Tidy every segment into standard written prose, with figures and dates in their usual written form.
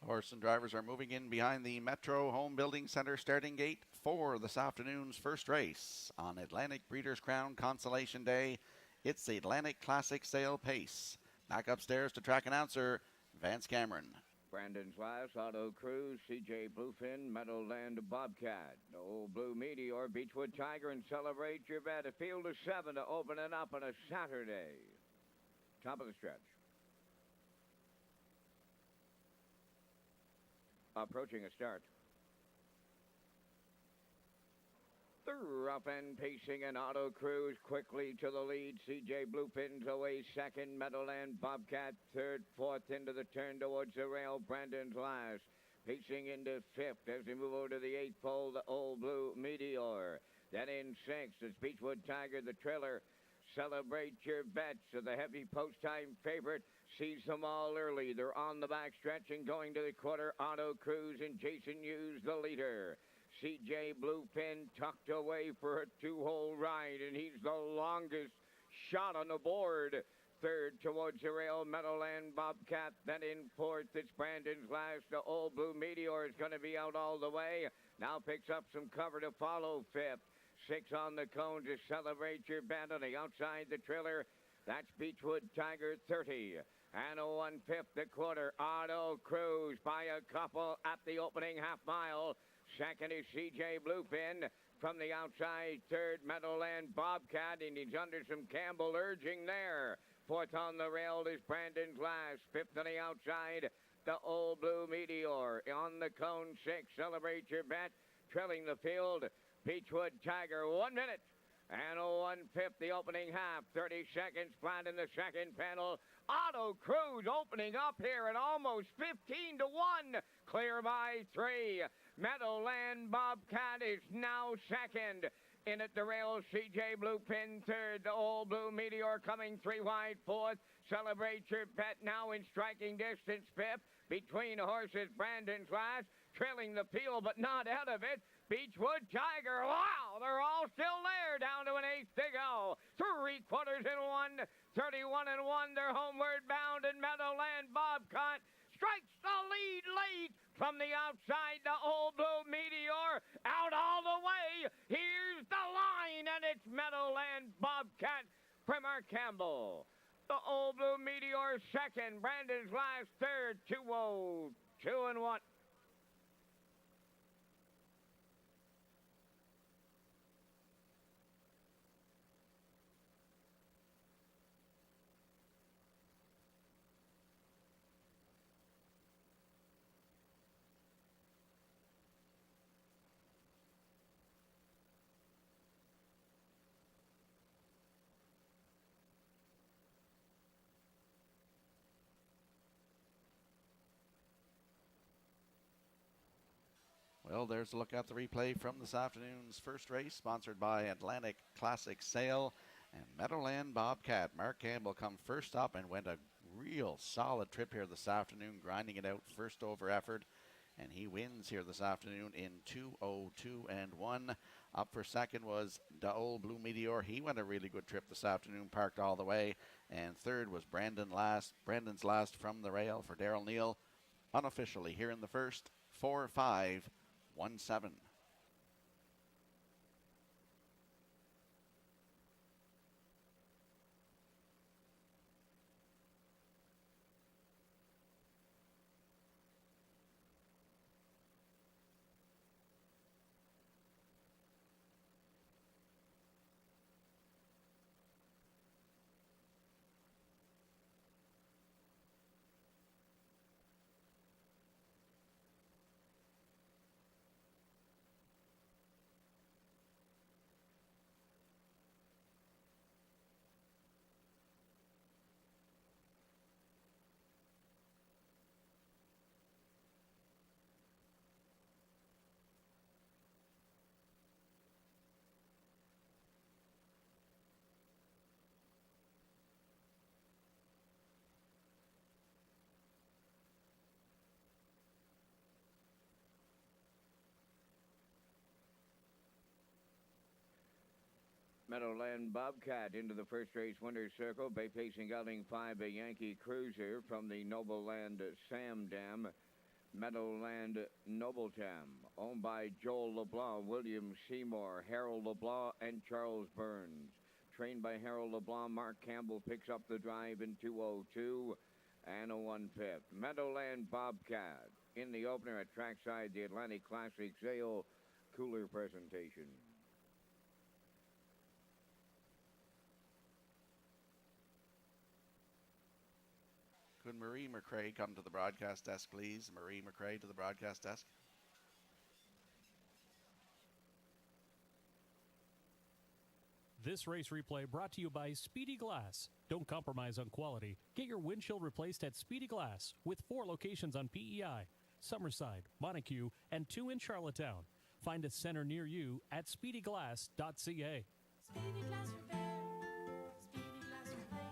Horse and drivers are moving in behind the Metro Home Building Center starting gate for this afternoon's first race. On Atlantic Breeders' Crown Consolation Day, it's the Atlantic Classic Sale Pace. Back upstairs to track announcer Vance Cameron. Brandon's Last, Auto Cruise, CJ Bluefin, Meadowland Bobcat, Old Blue Meteor, Beechwood Tiger, and Celebrate Your Bet. A field of 7 to open it up on a Saturday. Top of the stretch. Approaching a start. They're up and pacing an Auto Cruise quickly to the lead. CJ Bluefin's away second. Meadowland Bobcat third. Fourth into the turn towards the rail. Brandon's Last. Pacing into fifth as we move over to the eighth pole. The Old Blue Meteor. Then in sixth is Beechwood Tiger, the trailer. Celebrate Your Bet. So the heavy post-time favorite sees them all early. They're on the back stretch and going to the quarter. Auto Cruise and Jason Hughes, the leader. CJ Bluefin tucked away for a two-hole ride, and he's the longest shot on the board. Third towards the rail, Meadowland Bobcat. Then in fourth, it's Brandon's Last. The Old Blue Meteor is going to be out all the way. Now picks up some cover to follow fifth. 6 on the cone to Celebrate Your Bet on the outside the trailer. That's Beechwood Tiger 30. And 1/5 the quarter. Auto Cruise by a couple at the opening half mile. Second is CJ Bluefin. From the outside, third, Meadowland Bobcat, and he's under some Campbell urging there. Fourth on the rail is Brandon's Last. Fifth on the outside, the Old Blue Meteor. On the cone, 6, Celebrate Your Bet. Trailing the field, Beechwood Tiger, 1 minute. And 1/5 the opening half. 30 seconds flat in the second panel. Auto Cruise opening up here at almost 15 to 1. Clear by 3. Meadowland Bobcat is now second. In at the rail, CJ Bluefin third. The Old Blue Meteor coming 3 wide fourth. Celebrate Your Bet now in striking distance fifth. Between horses, Brandon's Last. Trailing the field but not out of it. Beechwood Tiger, wow, they're all still there, down to an eighth to go. 3/4 in 1, 31 and 1, they're homeward bound, and Meadowland Bobcat strikes the lead late from the outside. The Old Blue Meteor out all the way. Here's the line, and it's Meadowland Bobcat from Mark Campbell. The Old Blue Meteor second, Brandon's Last third, 2-0, 2 and 1. Well, there's a look at the replay from this afternoon's first race, sponsored by Atlantic Classic Sale and Meadowland Bobcat. Mark Campbell come first up and went a real solid trip here this afternoon, grinding it out first over effort. And he wins here this afternoon in 2:02 and 1. Up for second was the Old Blue Meteor. He went a really good trip this afternoon, parked all the way. And third was Brandon's Last from the rail for Daryl Neal. Unofficially here in the first, 4-5. 1-7. Meadowland Bobcat into the first race winner's circle. Bay-facing outing 5, a Yankee Cruiser from the Noble Land Sam Dam. Meadowland Nobletown, owned by Joel LeBlanc, William Seymour, Harold LeBlanc, and Charles Burns. Trained by Harold LeBlanc, Mark Campbell picks up the drive in 2:02 and a 1/5. Meadowland Bobcat in the opener at trackside, the Atlantic Classic Sale Cooler presentation. Could Marie McRae come to the broadcast desk, please? Marie McRae to the broadcast desk. This race replay brought to you by Speedy Glass. Don't compromise on quality. Get your windshield replaced at Speedy Glass with 4 locations on PEI, Summerside, Montague, and 2 in Charlottetown. Find a center near you at speedyglass.ca. Speedy Glass Repair. Speedy Glass Replace.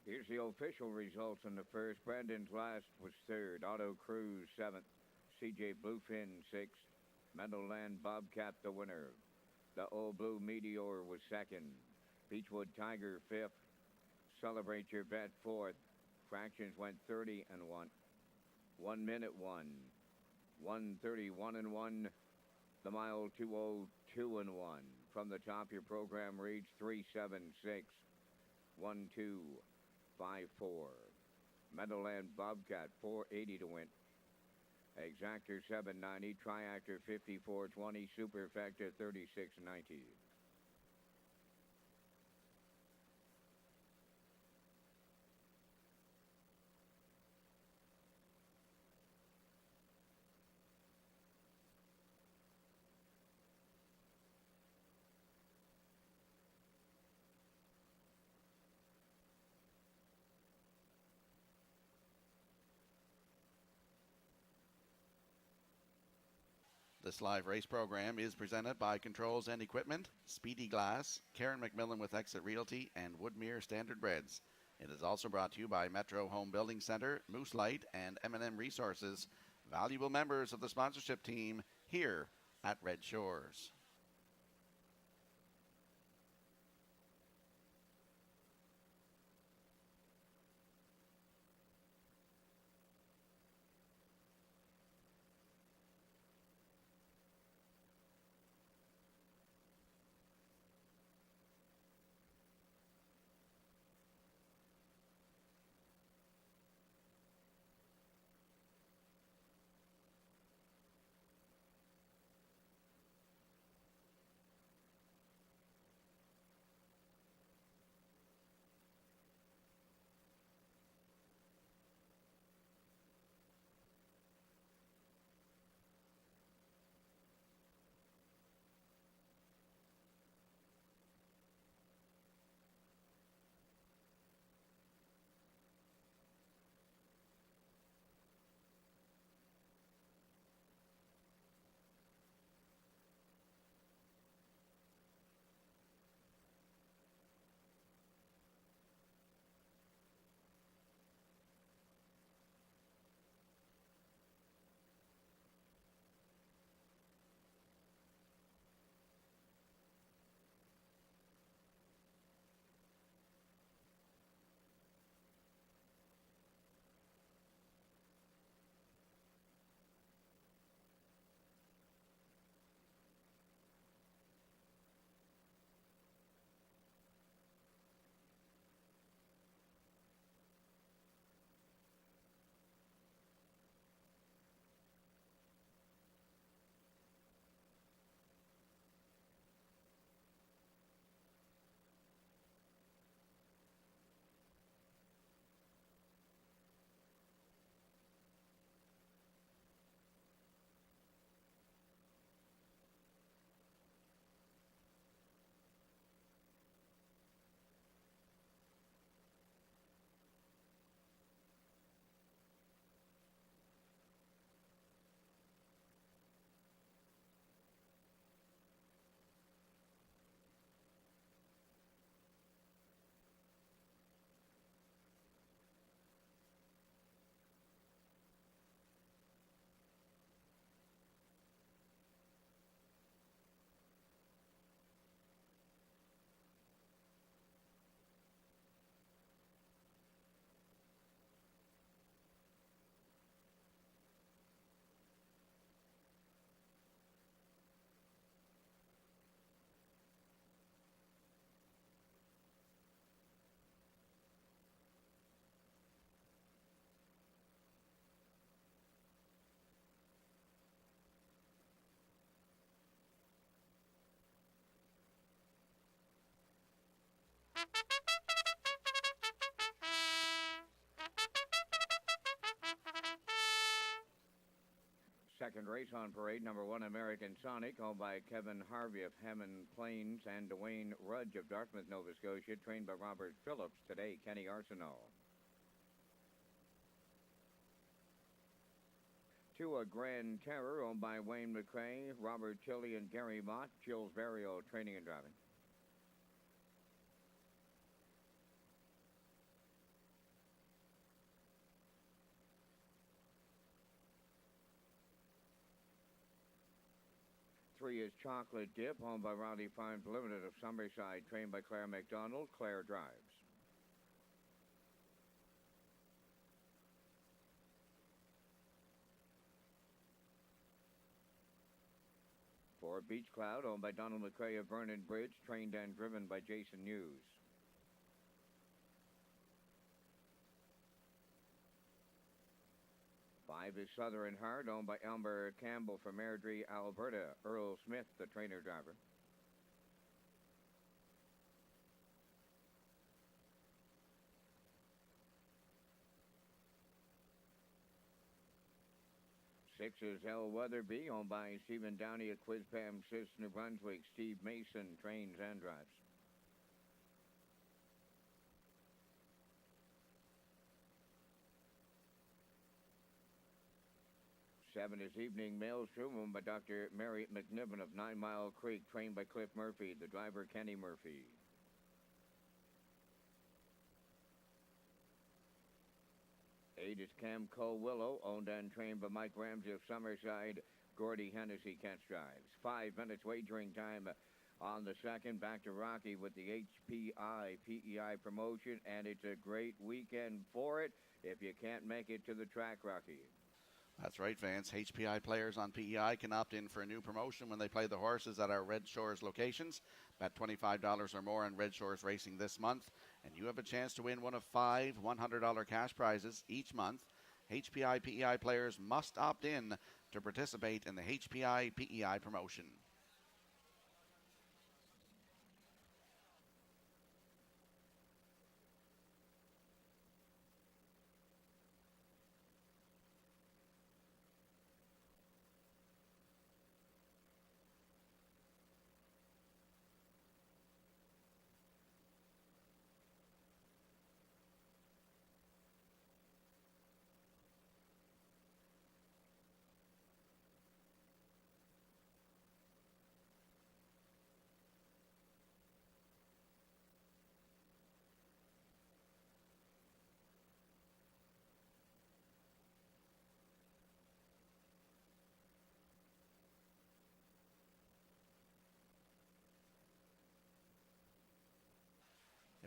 Here's the official results in the first. Brandon's last was third. Auto Cruise 7th. CJ Bluefin 6th. Meadowland Bobcat the winner. The Old Blue Meteor was second. Beechwood Tiger 5th. Celebrate Your Bet 4th. Fractions went 30 and 1. 1 minute 1. 1:31 and 1. The mile 2:02 and 1. From the top, your program reads 376 1254. Meadowland Bobcat 480 to win. Exactor 790, Triactor 5420, Superfecta 3690. This live race program is presented by Controls and Equipment, Speedy Glass, Karen McMillan with Exit Realty, and Woodmere Standard Breads. It is also brought to you by Metro Home Building Center, Moose Light, and M&M Resources, valuable members of the sponsorship team here at Red Shores. Second race on parade, number 1, American Sonic, owned by Kevin Harvey of Hammond Plains and Dwayne Rudge of Dartmouth, Nova Scotia, trained by Robert Phillips. Today, Kenny Arsenault. 2, a Grand Terror, owned by Wayne McCrae, Robert Tilley, and Gary Mott, Jules Barrio, training and driving. 3 is Chocolate Dip, owned by Rowdy Farms Limited of Summerside, trained by Claire McDonald. Claire drives. 4, Beach Cloud, owned by Donald McCrae of Vernon Bridge, trained and driven by Jason Hughes. 5 is Southern Heart, owned by Elmer Campbell from Airdrie, Alberta. Earl Smith, the trainer driver. 6 is El Weatherby, owned by Stephen Downey of Quispam, Sis, New Brunswick. Steve Mason trains and drives. 7 is Evening Maelstrom, owned by Dr. Mary McNiven of 9 Mile Creek, trained by Cliff Murphy. The driver, Kenny Murphy. 8 is Cam Willow, owned and trained by Mike Ramsey of Summerside. Gordy Hennessy catch drives. 5 minutes wagering time on the second. Back to Rocky with the HPI PEI promotion, and it's a great weekend for it if you can't make it to the track, Rocky. That's right, Vance. HPI players on PEI can opt in for a new promotion when they play the horses at our Red Shores locations. Bet $25 or more on Red Shores Racing this month, and you have a chance to win one of 5 $100 cash prizes each month. HPI PEI players must opt in to participate in the HPI PEI promotion.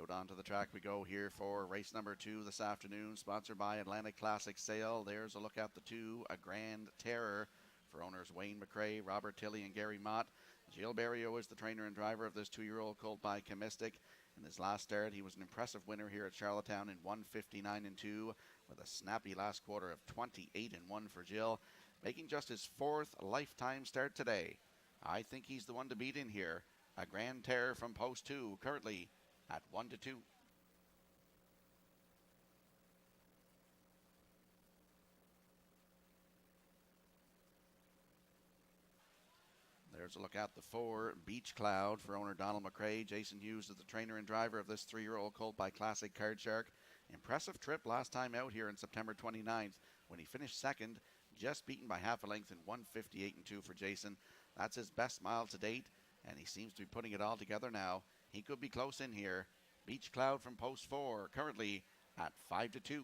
Out onto the track we go here for race number 2 this afternoon, sponsored by Atlantic Classic Sale. There's a look at the 2, a Grand Terror, for owners Wayne McCrae, Robert Tilley, and Gary Mott. Gilles Barrio is the trainer and driver of this 2-year-old colt by Chemistic. In his last start, he was an impressive winner here at Charlottetown in 1:59.2, with a snappy last quarter of 28-1 for Gilles, making just his 4th lifetime start today. I think he's the one to beat in here. A Grand Terror from post 2, currently at 1-2. There's a look at the 4, Beach Cloud, for owner Donald McCrae. Jason Hughes is the trainer and driver of this 3-year-old colt by Classic Card Shark. Impressive trip last time out here on September 29th when he finished second, just beaten by half a length in 1:58.2 for Jason. That's his best mile to date, and he seems to be putting it all together now. He could be close in here. Beach Cloud from post 4, currently at 5-2.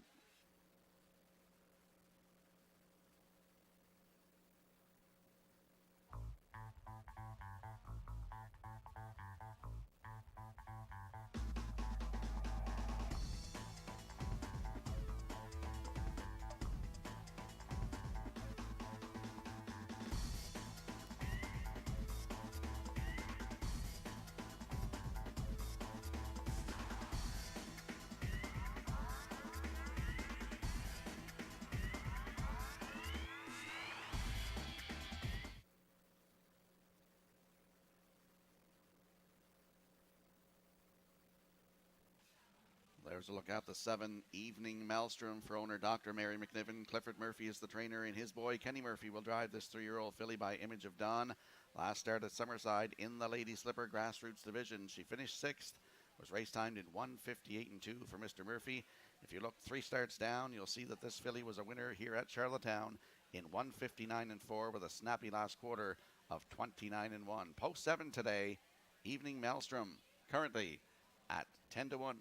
There's a look at the 7 Evening Maelstrom for owner Dr. Mary McNiven. Clifford Murphy is the trainer, and his boy Kenny Murphy will drive this 3-year-old filly by Image of Dawn. Last start at Summerside in the Lady Slipper Grassroots Division. She finished 6th, was race timed in 1:58 and 2 for Mr. Murphy. If you look 3 starts down, you'll see that this filly was a winner here at Charlottetown in 1:59 and 4 with a snappy last quarter of 29 and 1. Post 7 today, Evening Maelstrom, currently at 10 to 1.